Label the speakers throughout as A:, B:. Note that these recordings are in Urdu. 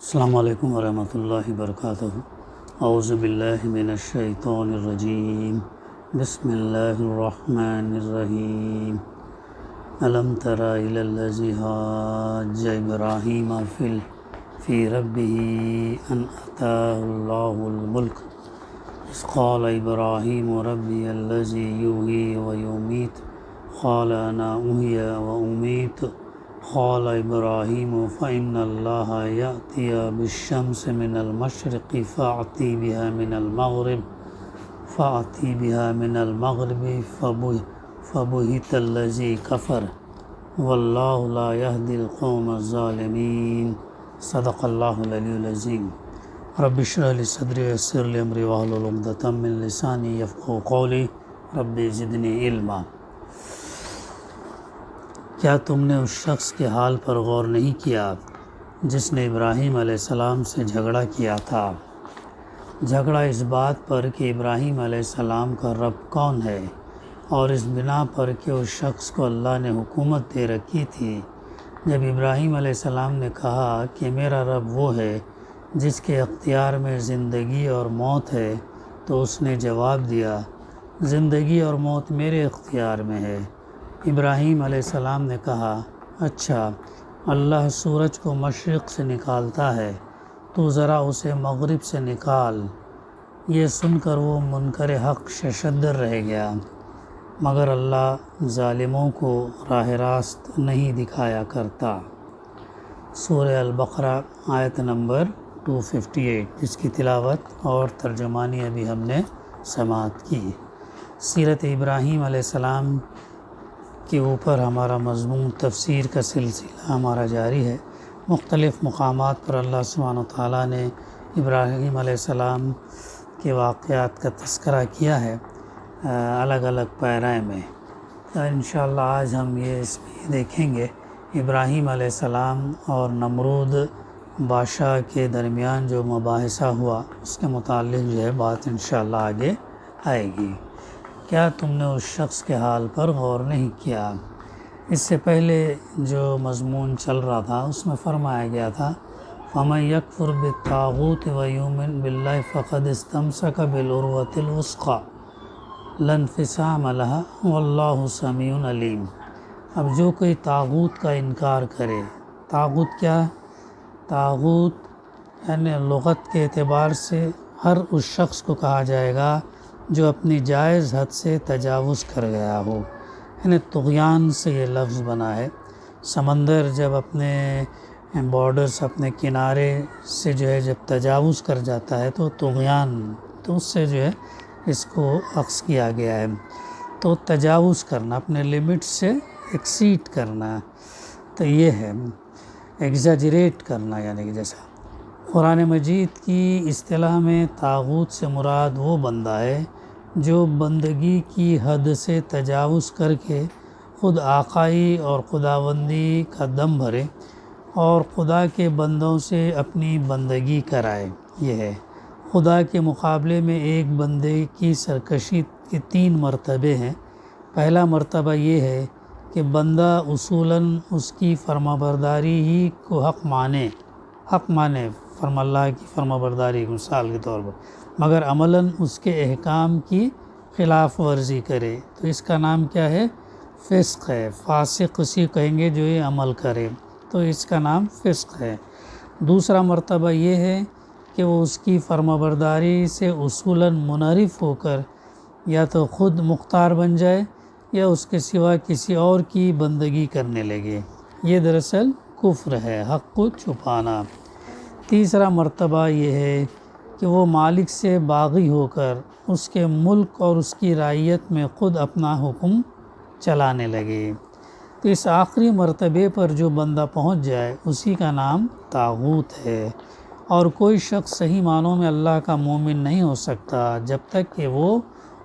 A: السلام علیکم ورحمۃ اللہ وبرکاتہ۔ اعوذ باللہ من الشیطان الرجیم، بسم اللہ الرحمن الرحیم۔ الم تر الی الذی حاج ابراہیم فی ربہ ان آتاہ اللہ الملک اذ قال ابراہیم ربی الذی یحیی ویمیت قال انا احیی وامیت قال ابراہیم فإن اللہ یأتی بالشمس من المشرق فأتی بها من المغرب فبہت الذی کفر واللہ لا یہدی القوم الظالمین۔ صدق اللہ العلی العظیم۔ رب اشرح لی صدری ویسر لی امری واحلل عقدۃ من لسانی یفقہوا قولی رب زدنی علما۔ کیا تم نے اس شخص کے حال پر غور نہیں کیا جس نے ابراہیم علیہ السلام سے جھگڑا کیا تھا؟ جھگڑا اس بات پر کہ ابراہیم علیہ السلام کا رب کون ہے، اور اس بنا پر کہ اس شخص کو اللہ نے حکومت دے رکھی تھی۔ جب ابراہیم علیہ السلام نے کہا کہ میرا رب وہ ہے جس کے اختیار میں زندگی اور موت ہے، تو اس نے جواب دیا، زندگی اور موت میرے اختیار میں ہے۔ ابراہیم علیہ السلام نے کہا، اچھا، اللہ سورج کو مشرق سے نکالتا ہے، تو ذرا اسے مغرب سے نکال۔ یہ سن کر وہ منکر حق ششدر رہ گیا، مگر اللہ ظالموں کو راہ راست نہیں دکھایا کرتا۔ سورہ البقرہ آیت نمبر 258، جس کی تلاوت اور ترجمانی ابھی ہم نے سماعت کی۔ سیرت ابراہیم علیہ السلام کے اوپر ہمارا مضمون تفسیر کا سلسلہ ہمارا جاری ہے۔ مختلف مقامات پر اللہ سبحانہ و تعالیٰ نے ابراہیم علیہ السلام کے واقعات کا تذکرہ کیا ہے الگ الگ پیرائے میں۔ انشاءاللہ آج ہم اس میں یہ دیکھیں گے ابراہیم علیہ السلام اور نمرود بادشاہ کے درمیان جو مباحثہ ہوا، اس کے متعلق جو ہے بات انشاءاللہ آگے آئے گی۔ کیا تم نے اس شخص کے حال پر غور نہیں کیا؟ اس سے پہلے جو مضمون چل رہا تھا اس میں فرمایا گیا تھا، فَمَن يَكْفُرْ بِالطَّاغُوتِ وَيُؤْمِنْ بِاللَّهِ فَقَدِ اسْتَمْسَكَ بِالْعُرْوَةِ الْوُثْقَىٰ لَا انفصام لَهَا وَاللَّهُ سَمِيعٌ عَلِيمٌ۔ اب جو کوئی طاغوت کا انکار کرے، طاغوت کیا؟ طاغوت یعنی لغت کے اعتبار سے ہر اس شخص کو کہا جائے گا جو اپنی جائز حد سے تجاوز کر گیا ہو، یعنی طغیان سے یہ لفظ بنا ہے۔ سمندر جب اپنے بارڈرز، اپنے کنارے سے جو ہے جب تجاوز کر جاتا ہے تو طغیان، تو اس سے جو ہے اس کو اخذ کیا گیا ہے۔ تو تجاوز کرنا، اپنے لمٹ سے ایکسیڈ کرنا، تو یہ ہے ایگزاجریٹ کرنا، یعنی کہ جیسا قرآن مجید کی اصطلاح میں طاغوت سے مراد وہ بندہ ہے جو بندگی کی حد سے تجاوز کر کے خود آقائی اور خداوندی کا دم بھرے اور خدا کے بندوں سے اپنی بندگی کرائے۔ یہ ہے خدا کے مقابلے میں ایک بندے کی سرکشی کے 3 مرتبے ہیں۔ پہلا مرتبہ یہ ہے کہ بندہ اصولاً اس کی فرمانبرداری ہی کو حق مانے، اللہ کی فرمانبرداری مثال کے طور پر، مگر عملاً اس کے احکام کی خلاف ورزی کرے، تو اس کا نام کیا ہے؟ فسق ہے۔ فاسق اسی کہیں گے جو یہ عمل کرے، تو اس کا نام فسق ہے۔ دوسرا مرتبہ یہ ہے کہ وہ اس کی فرمانبرداری سے اصولاً منحرف ہو کر یا تو خود مختار بن جائے یا اس کے سوا کسی اور کی بندگی کرنے لگے۔ یہ دراصل کفر ہے، حق کو چھپانا۔ تیسرا مرتبہ یہ ہے کہ وہ مالک سے باغی ہو کر اس کے ملک اور اس کی رعیت میں خود اپنا حکم چلانے لگے۔ تو اس آخری مرتبے پر جو بندہ پہنچ جائے اسی کا نام طاغوت ہے، اور کوئی شخص صحیح معنوں میں اللہ کا مومن نہیں ہو سکتا جب تک کہ وہ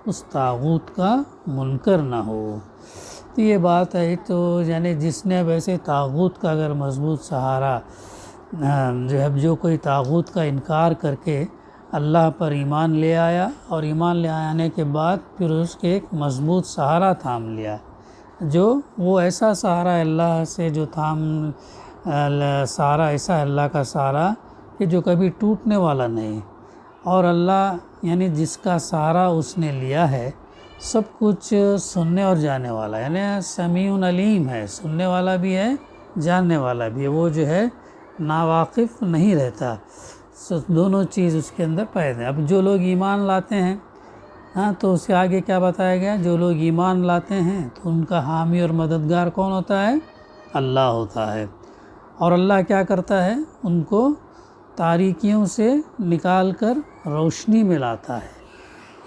A: اس طاغوت کا منکر نہ ہو۔ تو یہ بات ہے، تو یعنی جس نے ویسے طاغوت کا اگر مضبوط سہارا جو کوئی طاغوت کا انکار کر کے اللہ پر ایمان لے آیا، اور ایمان لے آنے کے بعد پھر اس کے ایک مضبوط سہارا تھام لیا، جو وہ ایسا سہارا اللہ سے جو سہارا ایسا اللہ کا سہارا کہ جو کبھی ٹوٹنے والا نہیں، اور اللہ یعنی جس کا سہارا اس نے لیا ہے سب کچھ سننے اور جاننے والا، یعنی سمیع علیم ہے، سننے والا بھی ہے جاننے والا بھی ہے، وہ جو ہے ناواقف نہیں رہتا، دونوں چیز اس کے اندر پید ہیں۔ اب جو لوگ ایمان لاتے ہیں تو اس کے آگے کیا بتایا گیا؟ جو لوگ ایمان لاتے ہیں تو ان کا حامی اور مددگار کون ہوتا ہے؟ اللہ ہوتا ہے، اور اللہ کیا کرتا ہے؟ ان کو تاریکیوں سے نکال کر روشنی میں لاتا ہے،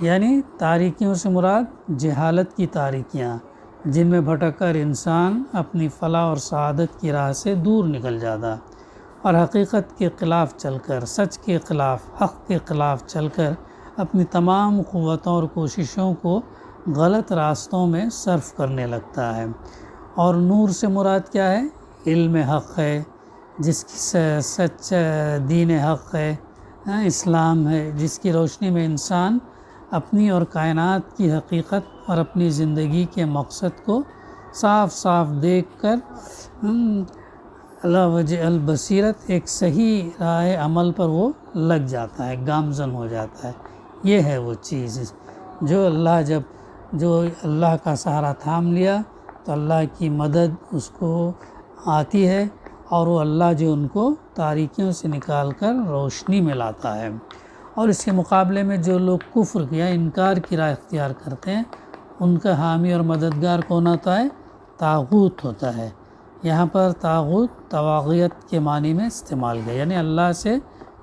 A: یعنی تاریکیوں سے مراد جہالت کی تاریکیاں جن میں بھٹک کر انسان اپنی فلاح اور سعادت کی راہ سے دور نکل جاتا، اور حقیقت کے خلاف چل کر، سچ کے خلاف، حق کے خلاف چل کر اپنی تمام قوتوں اور کوششوں کو غلط راستوں میں صرف کرنے لگتا ہے۔ اور نور سے مراد کیا ہے؟ علم حق ہے، جس کی سچ دین حق ہے، اسلام ہے، جس کی روشنی میں انسان اپنی اور کائنات کی حقیقت اور اپنی زندگی کے مقصد کو صاف صاف دیکھ کر اللہ وجہ البصیرت ایک صحیح راہ عمل پر وہ لگ جاتا ہے، گامزن ہو جاتا ہے۔ یہ ہے وہ چیز جو اللہ کا سہارا تھام لیا تو اللہ کی مدد اس کو آتی ہے، اور وہ اللہ جو ان کو تاریکیوں سے نکال کر روشنی میں لاتا ہے۔ اور اس کے مقابلے میں جو لوگ کفر یا انکار کی راہ اختیار کرتے ہیں ان کا حامی اور مددگار کون ہوتا ہے؟ طاغوت ہوتا ہے۔ یہاں پر طاغوت طواغیت کے معنی میں استعمال گیا، یعنی اللہ سے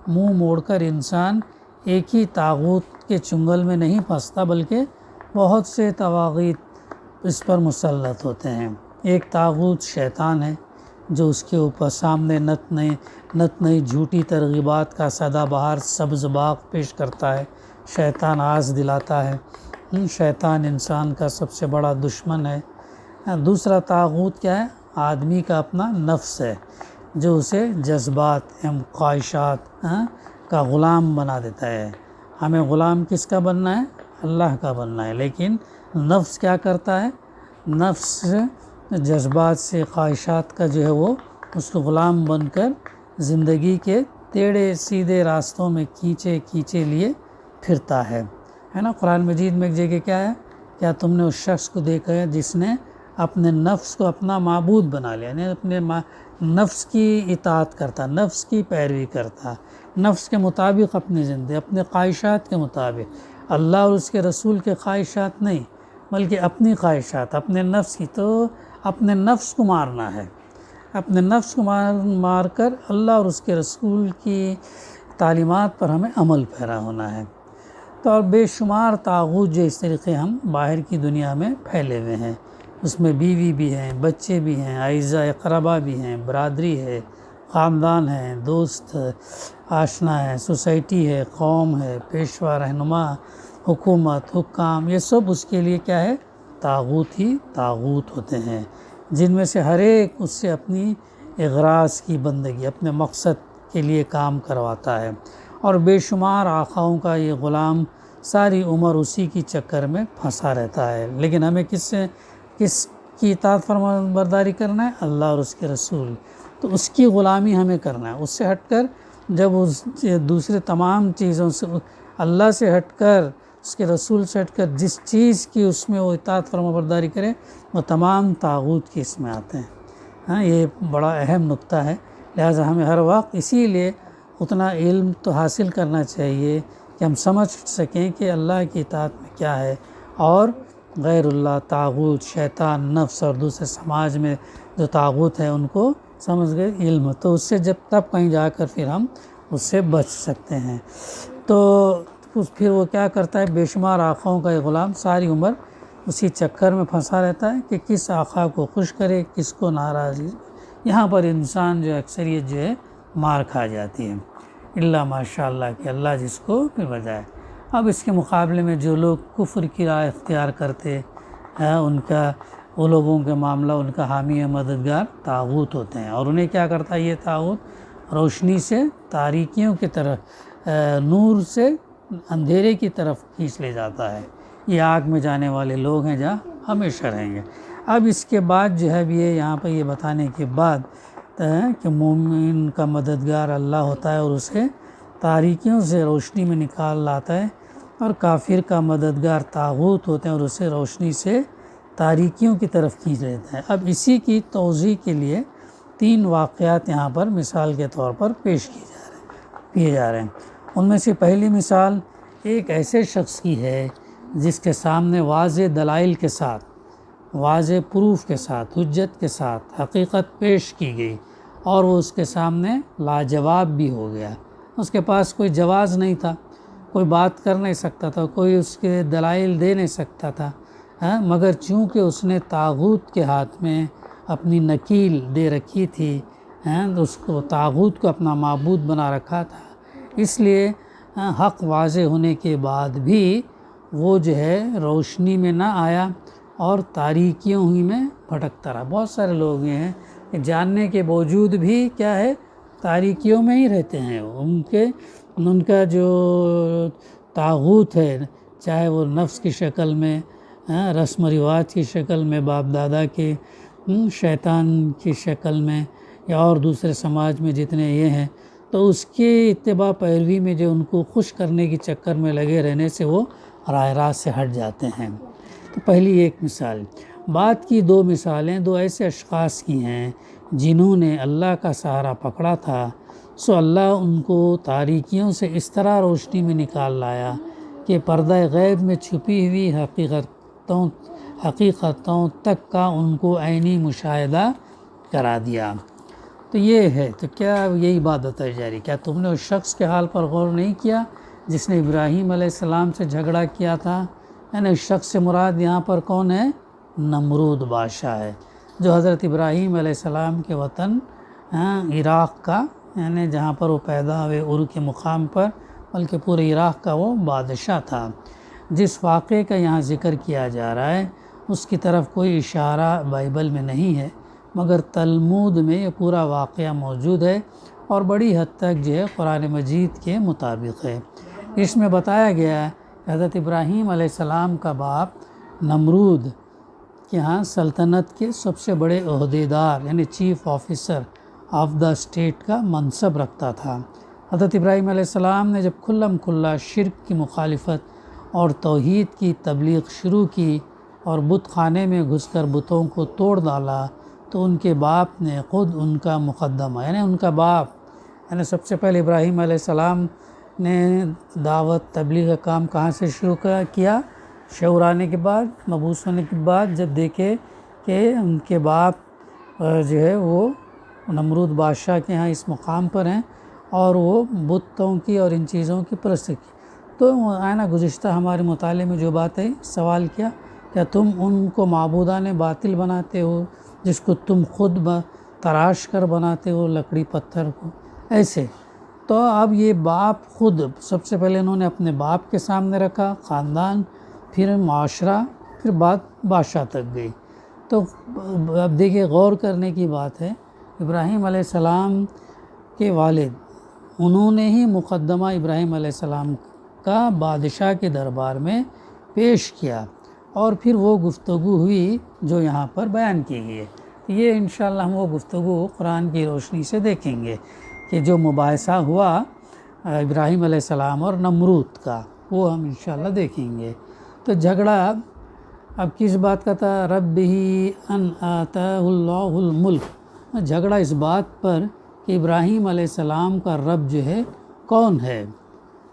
A: منہ موڑ کر انسان ایک ہی طاغوت کے چنگل میں نہیں پھنستا، بلکہ بہت سے طواغیت اس پر مسلط ہوتے ہیں۔ ایک طاغوت شیطان ہے جو اس کے اوپر سامنے نت نئی جھوٹی ترغیبات کا سدا بہار سبز باغ پیش کرتا ہے، شیطان آس دلاتا ہے، شیطان انسان کا سب سے بڑا دشمن ہے۔ دوسرا طاغوت کیا ہے؟ آدمی کا اپنا نفس ہے جو اسے جذبات خواہشات کا غلام بنا دیتا ہے۔ ہمیں غلام کس کا بننا ہے؟ اللہ کا بننا ہے، لیکن نفس کیا کرتا ہے؟ نفس جذبات سے، خواہشات کا جو ہے وہ اس کو غلام بن کر زندگی کے ٹیڑھے سیدھے راستوں میں کھینچے لیے پھرتا ہے نا۔ قرآن مجید میں ایک جگہ کیا ہے؟ کیا تم نے اس شخص کو دیکھا ہے جس نے اپنے نفس کو اپنا معبود بنا لیا، یعنی اپنے نفس کی اطاعت کرتا، نفس کی پیروی کرتا، نفس کے مطابق اپنی زندگی، اپنے خواہشات کے مطابق، اللہ اور اس کے رسول کے خواہشات نہیں بلکہ اپنی خواہشات، اپنے نفس کی۔ تو اپنے نفس کو مارنا ہے، اپنے نفس کو مار کر اللہ اور اس کے رسول کی تعلیمات پر ہمیں عمل پیرا ہونا ہے۔ تو اور بے شمار طاغوت جو اس طریقے ہم باہر کی دنیا میں پھیلے ہوئے ہیں، اس میں بیوی بھی ہیں، بچے بھی ہیں، اعزاء اقربا بھی ہیں، برادری ہے، خاندان ہے، دوست آشنا ہے، سوسائٹی ہے، قوم ہے، پیشوا، رہنما، حکومت، حکام، یہ سب اس کے لیے کیا ہے؟ طاغوت ہی طاغوت ہوتے ہیں، جن میں سے ہر ایک اس سے اپنی اغراض کی بندگی، اپنے مقصد کے لیے کام کرواتا ہے، اور بے شمار آقاؤں کا یہ غلام ساری عمر اسی کی چکر میں پھنسا رہتا ہے۔ لیکن ہمیں کس کی اطاعت فرما برداری کرنا ہے؟ اللہ اور اس کے رسول، تو اس کی غلامی ہمیں کرنا ہے۔ اس سے ہٹ کر جب اس دوسرے تمام چیزوں سے، اللہ سے ہٹ کر، اس کے رسول سے ہٹ کر جس چیز کی اس میں وہ اطاعت فرما برداری کرے وہ تمام طاغوت کی اس میں آتے ہیں۔ یہ بڑا اہم نقطہ ہے، لہٰذا ہمیں ہر وقت اسی لیے اتنا علم تو حاصل کرنا چاہیے کہ ہم سمجھ سکیں کہ اللہ کی اطاعت میں کیا ہے، اور غیر اللہ، طاغوت، شیطان، نفس اور دوسرے سماج میں جو طاغوت ہیں ان کو سمجھ گئے علم، تو اس سے جب تب کہیں جا کر پھر ہم اس سے بچ سکتے ہیں۔ تو پھر وہ کیا کرتا ہے؟ بے شمار آقاؤں کا یہ غلام ساری عمر اسی چکر میں پھنسا رہتا ہے کہ کس آقا کو خوش کرے، کس کو ناراضی۔ یہاں پر انسان جو اکثریت جو ہے مار کھا جاتی ہے، اللہ ماشاء اللہ کہ اللہ جس کو پھر بجائے۔ اب اس کے مقابلے میں جو لوگ کفر کی راہ اختیار کرتے ہیں ان کا، وہ لوگوں کے معاملہ، ان کا حامی مددگار طاغوت ہوتے ہیں، اور انہیں کیا کرتا ہے یہ طاغوت؟ روشنی سے تاریکیوں کی طرف، نور سے اندھیرے کی طرف کھینچ لے جاتا ہے۔ یہ آگ میں جانے والے لوگ ہیں جہاں ہمیشہ رہیں گے۔ اب اس کے بعد جو ہے یہ یہاں پہ یہ بتانے کے بعد کہ مومن کا مددگار اللہ ہوتا ہے اور اسے تاریکیوں سے روشنی میں نکال لاتا ہے، اور کافر کا مددگار طاغوت ہوتے ہیں اور اسے روشنی سے تاریکیوں کی طرف کھینچ لیتا ہے۔ اب اسی کی توضیح کے لیے 3 واقعات یہاں پر مثال کے طور پر پیش کیے جا رہے ہیں۔ ان میں سے پہلی مثال ایک ایسے شخص کی ہے جس کے سامنے واضح دلائل کے ساتھ، واضح پروف کے ساتھ، حجت کے ساتھ حقیقت پیش کی گئی اور وہ اس کے سامنے لاجواب بھی ہو گیا۔ اس کے پاس کوئی جواز نہیں تھا، کوئی بات کر نہیں سکتا تھا، کوئی اس کے دلائل دے نہیں سکتا تھا، مگر چونکہ اس نے طاغوت کے ہاتھ میں اپنی نکیل دے رکھی تھی، اس کو طاغوت کو اپنا معبود بنا رکھا تھا، اس لیے حق واضح ہونے کے بعد بھی وہ جو ہے روشنی میں نہ آیا اور تاریکیوں ہی میں بھٹکتا رہا۔ بہت سارے لوگ یہ ہیں کہ جاننے کے باوجود بھی کیا ہے تاریکیوں میں ہی رہتے ہیں، ان کا جو طاغوت ہے، چاہے وہ نفس کی شکل میں، رسم و رواج کی شکل میں، باپ دادا کے، شیطان کی شکل میں، یا اور دوسرے سماج میں جتنے یہ ہیں، تو اس کے اتباع پیروی میں جو ان کو خوش کرنے کی چکر میں لگے رہنے سے وہ راہ راست سے ہٹ جاتے ہیں۔ تو پہلی ایک مثال۔ بعد کی 2 مثالیں 2 ایسے اشخاص کی ہیں جنہوں نے اللہ کا سہارا پکڑا تھا، سو اللہ ان کو تاریکیوں سے اس طرح روشنی میں نکال لایا کہ پردہ غیب میں چھپی ہوئی حقیقتوں تک کا ان کو عینی مشاہدہ کرا دیا۔ تو یہ ہے، تو کیا یہی بات بتائی جا رہی، کیا تم نے اس شخص کے حال پر غور نہیں کیا جس نے ابراہیم علیہ السلام سے جھگڑا کیا تھا؟ یعنی اس شخص سے مراد یہاں پر کون ہے؟ نمرود بادشاہ ہے، جو حضرت ابراہیم علیہ السلام کے وطن عراق کا، یعنی جہاں پر وہ پیدا ہوئے عرو کے مقام پر، بلکہ پورے عراق کا وہ بادشاہ تھا۔ جس واقعے کا یہاں ذکر کیا جا رہا ہے اس کی طرف کوئی اشارہ بائبل میں نہیں ہے، مگر تلمود میں یہ پورا واقعہ موجود ہے اور بڑی حد تک جو ہے قرآن مجید کے مطابق ہے۔ اس میں بتایا گیا ہے کہ حضرت ابراہیم علیہ السلام کا باپ نمرود کے ہاں سلطنت کے سب سے بڑے عہدیدار یعنی chief officer of the state کا منصب رکھتا تھا۔ حضرت ابراہیم علیہ السلام نے جب کھلم کھلا شرک کی مخالفت اور توحید کی تبلیغ شروع کی اور بت خانے میں گھس کر بتوں کو توڑ ڈالا، تو ان کے باپ نے خود ان کا مقدمہ، یعنی ان کا باپ، یعنی سب سے پہلے ابراہیم علیہ السلام نے دعوت تبلیغ کا کام کہاں سے شروع کیا؟ شعور آنے کے بعد، مبعوث ہونے کے بعد، جب دیکھے کہ ان کے باپ جو ہے وہ نمرود بادشاہ کے ہاں اس مقام پر ہیں اور وہ بتوں کی اور ان چیزوں کی پرست کی، تو آئینہ گزشتہ ہمارے مطالعے میں جو بات ہے سوال کیا تم ان کو معبودان باطل بناتے ہو جس کو تم خود تراش کر بناتے ہو، لکڑی پتھر کو، ایسے؟ تو اب یہ باپ خود سب سے پہلے انہوں نے اپنے باپ کے سامنے رکھا، خاندان، پھر معاشرہ، پھر بات بادشاہ تک گئی۔ تو اب دیکھیے غور کرنے کی بات ہے، ابراہیم علیہ السلام کے والد انہوں نے ہی مقدمہ ابراہیم علیہ السلام کا بادشاہ کے دربار میں پیش کیا اور پھر وہ گفتگو ہوئی جو یہاں پر بیان کی گئی ہے۔ یہ انشاءاللہ ہم وہ گفتگو قرآن کی روشنی سے دیکھیں گے کہ جو مباحثہ ہوا ابراہیم علیہ السلام اور نمرود کا، وہ ہم انشاءاللہ دیکھیں گے۔ تو جھگڑا اب کس بات کا تھا؟ ربہ ان آتاہ اللہ الملک، جھگڑا اس بات پر کہ ابراہیم علیہ السلام کا رب جو ہے کون ہے۔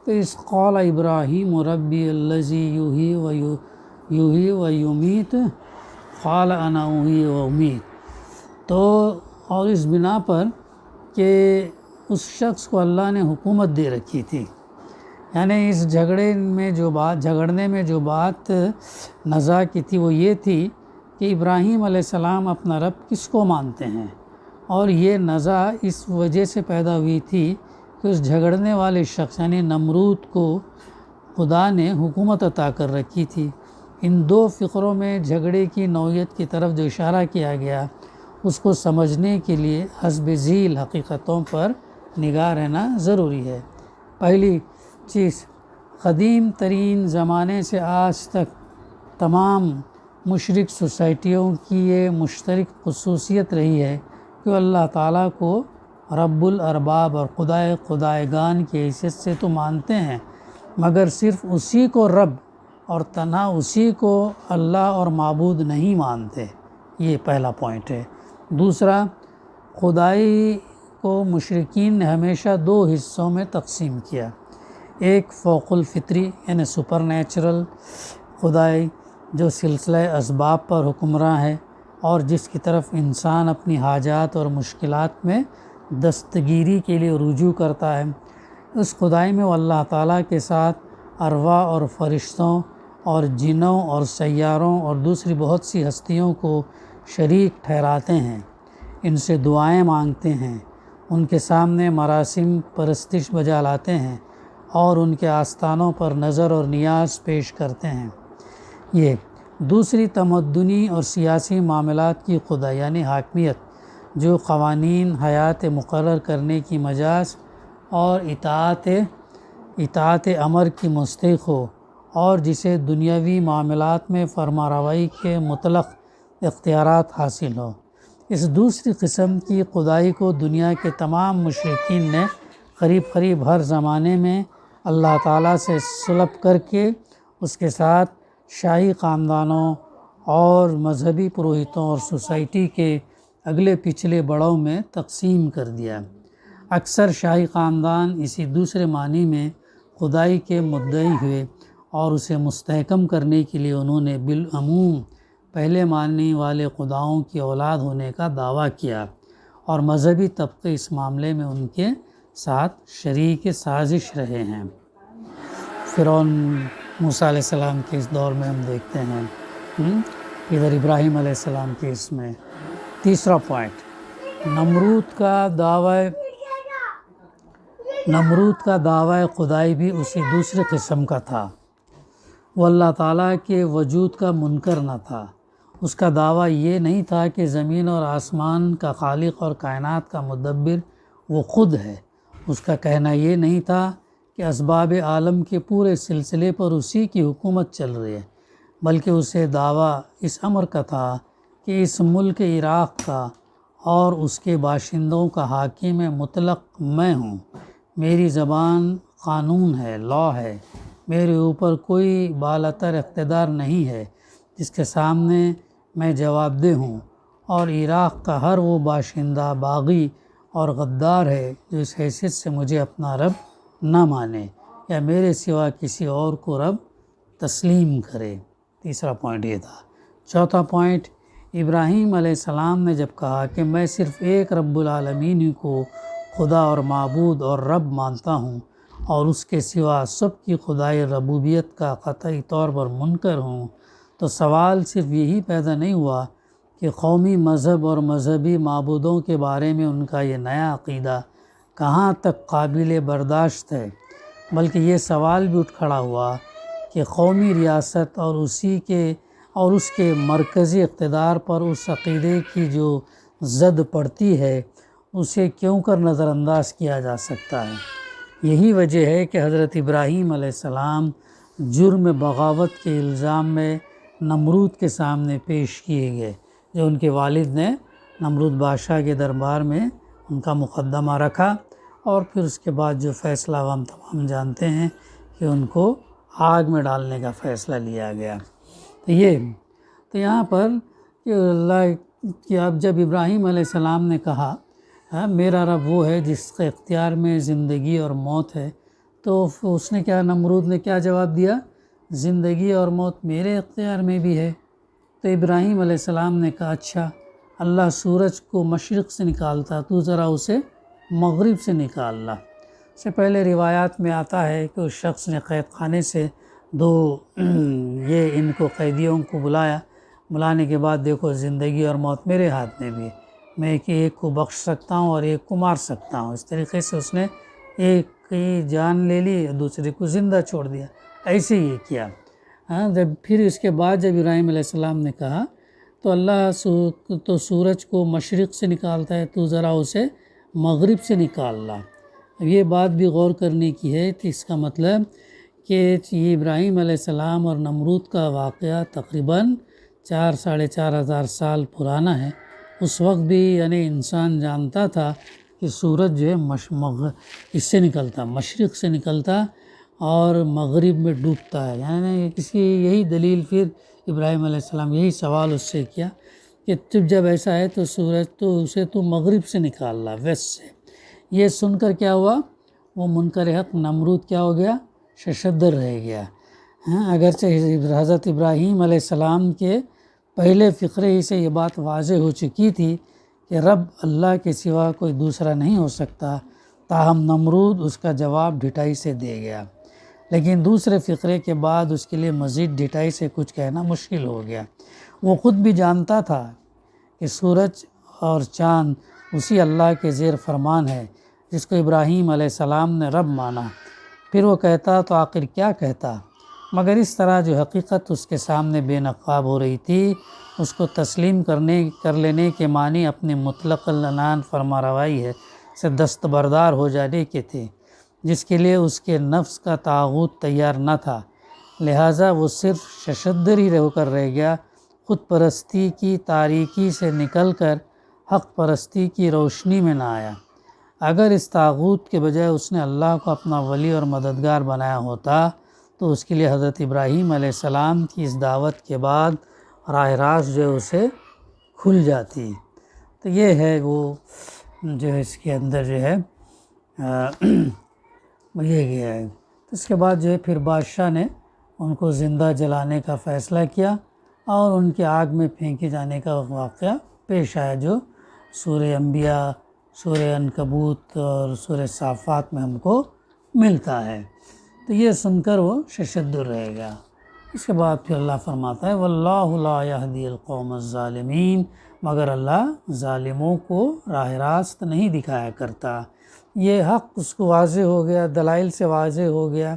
A: تو اس قال ابراہیم ربی الذی یحیی و یمیت قال انا احیی و امیت، تو اور اس بنا پر کہ اس شخص کو اللہ نے حکومت دے رکھی تھی، یعنی اس جھگڑنے میں جو بات نزاع کی تھی وہ یہ تھی کہ ابراہیم علیہ السلام اپنا رب کس کو مانتے ہیں، اور یہ نزاع اس وجہ سے پیدا ہوئی تھی کہ اس جھگڑنے والے شخص یعنی نمرود کو خدا نے حکومت عطا کر رکھی تھی۔ ان 2 فقروں میں جھگڑے کی نوعیت کی طرف جو اشارہ کیا گیا اس کو سمجھنے کے لیے حسب ذیل حقیقتوں پر نگاہ رہنا ضروری ہے۔ پہلی چیز، قدیم ترین زمانے سے آج تک تمام مشرک سوسائٹیوں کی یہ مشترک خصوصیت رہی ہے کہ وہ اللہ تعالیٰ کو رب الارباب اور خدائگان کی حیثیت سے تو مانتے ہیں، مگر صرف اسی کو رب اور تنہا اسی کو اللہ اور معبود نہیں مانتے۔ یہ پہلا پوائنٹ ہے۔ دوسرا، خدائی کو مشرکین نے ہمیشہ دو حصوں میں تقسیم کیا، ایک فوق الفطری یعنی سپر نیچرل خدائی جو سلسلہ اسباب پر حکمراں ہے اور جس کی طرف انسان اپنی حاجات اور مشکلات میں دستگیری کے لیے رجوع کرتا ہے۔ اس خدائی میں وہ اللہ تعالیٰ کے ساتھ ارواح اور فرشتوں اور جنوں اور سیاروں اور دوسری بہت سی ہستیوں کو شریک ٹھہراتے ہیں، ان سے دعائیں مانگتے ہیں، ان کے سامنے مراسم پرستش بجا لاتے ہیں اور ان کے آستانوں پر نظر اور نیاز پیش کرتے ہیں۔ یہ دوسری تمدنی اور سیاسی معاملات کی خدائی یعنی حاکمیت، جو قوانین حیات مقرر کرنے کی مجاز اور اطاعت امر کی مستحق ہو اور جسے دنیاوی معاملات میں فرمانروائی کے مطلق اختیارات حاصل ہو۔ اس دوسری قسم کی خدائی کو دنیا کے تمام مشرکین نے قریب ہر زمانے میں اللہ تعالیٰ سے سلب کر کے اس کے ساتھ شاہی خاندانوں اور مذہبی پروہتوں اور سوسائٹی کے اگلے پچھلے بڑوں میں تقسیم کر دیا۔ اکثر شاہی خاندان اسی دوسرے معنی میں خدائی کے مدعی ہوئے اور اسے مستحکم کرنے کے لیے انہوں نے بالعموم پہلے معنی والے خداؤں کی اولاد ہونے کا دعویٰ کیا، اور مذہبی طبقے اس معاملے میں ان کے ساتھ شریک سازش رہے ہیں۔ فرعون موسیٰ علیہ السلام کے اس دور میں ہم دیکھتے ہیں، ادھر ابراہیم علیہ السلام کے اس میں۔ تیسرا پوائنٹ، نمرود کا دعویٰ خدائی بھی اسی دوسرے قسم کا تھا۔ وہ اللہ تعالیٰ کے وجود کا منکر نہ تھا۔ اس کا دعویٰ یہ نہیں تھا کہ زمین اور آسمان کا خالق اور کائنات کا مدبر وہ خود ہے۔ اس کا کہنا یہ نہیں تھا کہ اسباب عالم کے پورے سلسلے پر اسی کی حکومت چل رہی ہے، بلکہ اسے دعویٰ اس امر کا تھا کہ اس ملک عراق کا اور اس کے باشندوں کا حاکم مطلق میں ہوں۔ میری زبان قانون ہے، لا ہے، میرے اوپر کوئی بالاتر اقتدار نہیں ہے جس کے سامنے میں جواب دہ ہوں، اور عراق کا ہر وہ باشندہ باغی اور غدار ہے جو اس حیثیت سے مجھے اپنا رب نہ مانے یا میرے سوا کسی اور کو رب تسلیم کرے۔ تیسرا پوائنٹ یہ تھا۔ چوتھا پوائنٹ، ابراہیم علیہ السلام نے جب کہا کہ میں صرف ایک رب العالمین ہی کو خدا اور معبود اور رب مانتا ہوں اور اس کے سوا سب کی خدائی ربوبیت کا قطعی طور پر منکر ہوں، تو سوال صرف یہی پیدا نہیں ہوا کہ قومی مذہب اور مذہبی معبودوں کے بارے میں ان کا یہ نیا عقیدہ کہاں تک قابل برداشت ہے، بلکہ یہ سوال بھی اٹھ کھڑا ہوا کہ قومی ریاست اور اس کے مرکزی اقتدار پر اس عقیدے کی جو زد پڑتی ہے اسے کیوں کر نظر انداز کیا جا سکتا ہے۔ یہی وجہ ہے کہ حضرت ابراہیم علیہ السلام جرم بغاوت کے الزام میں نمرود کے سامنے پیش کیے گئے، جو ان کے والد نے نمرود بادشاہ کے دربار میں ان کا مقدمہ رکھا، اور پھر اس کے بعد جو فیصلہ ہم تمام جانتے ہیں کہ ان کو آگ میں ڈالنے کا فیصلہ لیا گیا۔ تو یہاں پر کہ اللہ کہ اب جب ابراہیم علیہ السلام نے کہا میرا رب وہ ہے جس کے اختیار میں زندگی اور موت ہے، تو اس نے نمرود نے کیا جواب دیا؟ زندگی اور موت میرے اختیار میں بھی ہے۔ تو ابراہیم علیہ السلام نے کہا اچھا، اللہ سورج کو مشرق سے نکالتا، تو ذرا اسے مغرب سے نکال لا۔ اس سے پہلے روایات میں آتا ہے کہ اس شخص نے قید خانے سے ان کو قیدیوں کو بلانے کے بعد دیکھو زندگی اور موت میرے ہاتھ میں بھی ہے، میں ایک کو بخش سکتا ہوں اور ایک کو مار سکتا ہوں۔ اس طریقے سے اس نے ایک کی جان لے لی، دوسرے کو زندہ چھوڑ دیا، ایسے ہی کیا۔ پھر اس کے بعد جب ابراہیم علیہ السلام نے کہا تو اللہ تو سورج کو مشرق سے نکالتا ہے، تو ذرا اسے مغرب سے نکال لا۔ اب یہ بات بھی غور کرنے کی ہے کہ اس کا مطلب کہ یہ ابراہیم علیہ السلام اور نمرود کا واقعہ تقریباً 4 ساڑھے 4 ہزار سال پرانا ہے، اس وقت بھی یعنی انسان جانتا تھا کہ سورج جو ہے اس سے نکلتا، مشرق سے نکلتا اور مغرب میں ڈوبتا ہے. یعنی کسی یہی دلیل پھر ابراہیم علیہ السلام یہی سوال اس سے کیا کہ جب ایسا ہے تو سورج تو اسے تو مغرب سے نکال لا، ویسٹ سے. یہ سن کر کیا ہوا، وہ منکر حق نمرود کیا ہو گیا، ششدر رہ گیا. اگرچہ حضرت ابراہیم علیہ السلام کے پہلے فقرے ہی سے یہ بات واضح ہو چکی تھی کہ رب اللہ کے سوا کوئی دوسرا نہیں ہو سکتا، تاہم نمرود اس کا جواب ڈھٹائی سے دے گیا. لیکن دوسرے فقرے کے بعد اس کے لیے مزید ڈھٹائی سے کچھ کہنا مشکل ہو گیا. وہ خود بھی جانتا تھا کہ سورج اور چاند اسی اللہ کے زیر فرمان ہے جس کو ابراہیم علیہ السلام نے رب مانا. پھر وہ کہتا تو آخر کیا کہتا، مگر اس طرح جو حقیقت اس کے سامنے بے نقاب ہو رہی تھی اس کو تسلیم کر لینے کے معنی اپنی مطلق العنان فرما روائی ہے سے دستبردار ہو جانے کے تھے، جس کے لیے اس کے نفس کا طاغوت تیار نہ تھا. لہٰذا وہ صرف ششدر ہی ہو کر رہ گیا، خود پرستی کی تاریکی سے نکل کر حق پرستی کی روشنی میں نہ آیا. اگر اس طاغوت کے بجائے اس نے اللہ کو اپنا ولی اور مددگار بنایا ہوتا تو اس کے لیے حضرت ابراہیم علیہ السلام کی اس دعوت کے بعد راہ راست جو ہے اسے کھل جاتی. تو یہ ہے وہ جو ہے اس کے اندر جو ہے یہ گیا ہے. اس کے بعد جو ہے پھر بادشاہ نے ان کو زندہ جلانے کا فیصلہ کیا اور ان کے آگ میں پھینکے جانے کا واقعہ پیش آیا جو سورہ انبیاء، سورہ عنکبوت اور سورہ صافات میں ہم کو ملتا ہے. تو یہ سن کر وہ ششدر رہے گا. اس کے بعد پھر اللہ فرماتا ہے واللہ لا یہدی القوم الظالمین، مگر اللہ ظالموں کو راہ راست نہیں دکھایا کرتا. یہ حق اس کو واضح ہو گیا، دلائل سے واضح ہو گیا،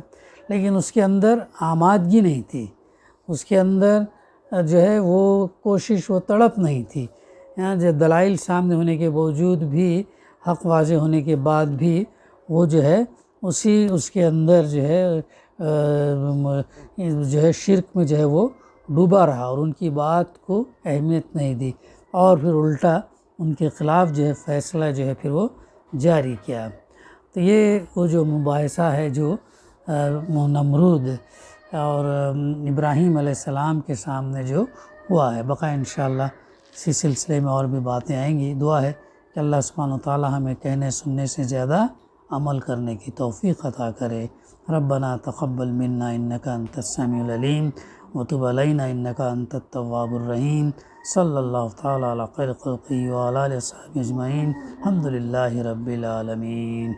A: لیکن اس کے اندر آمادگی نہیں تھی، اس کے اندر جو ہے وہ کوشش، وہ تڑپ نہیں تھی. جو دلائل سامنے ہونے کے باوجود بھی، حق واضح ہونے کے بعد بھی وہ جو ہے اس کے اندر جو ہے شرک میں جو ہے وہ ڈوبا رہا اور ان کی بات کو اہمیت نہیں دی اور پھر الٹا ان کے خلاف جو ہے فیصلہ جو ہے پھر وہ جاری کیا. تو یہ وہ جو مباحثہ ہے جو نمرود اور ابراہیم علیہ السلام کے سامنے جو ہوا ہے، بقا انشاءاللہ اسی سلسلے میں اور بھی باتیں آئیں گی. دعا ہے کہ اللہ سبحانہ وتعالی ہمیں کہنے سننے سے زیادہ عمل کرنے کی توفیق عطا کرے. ربنا تقبل منا انک انت السمیع العلیم وتب علینا انک انت التواب الرحیم. صلی اللہ تعالی علی خیر خلقہ وعلی آلہ وصحبہ اجمعین. الحمد للہ رب العالمین.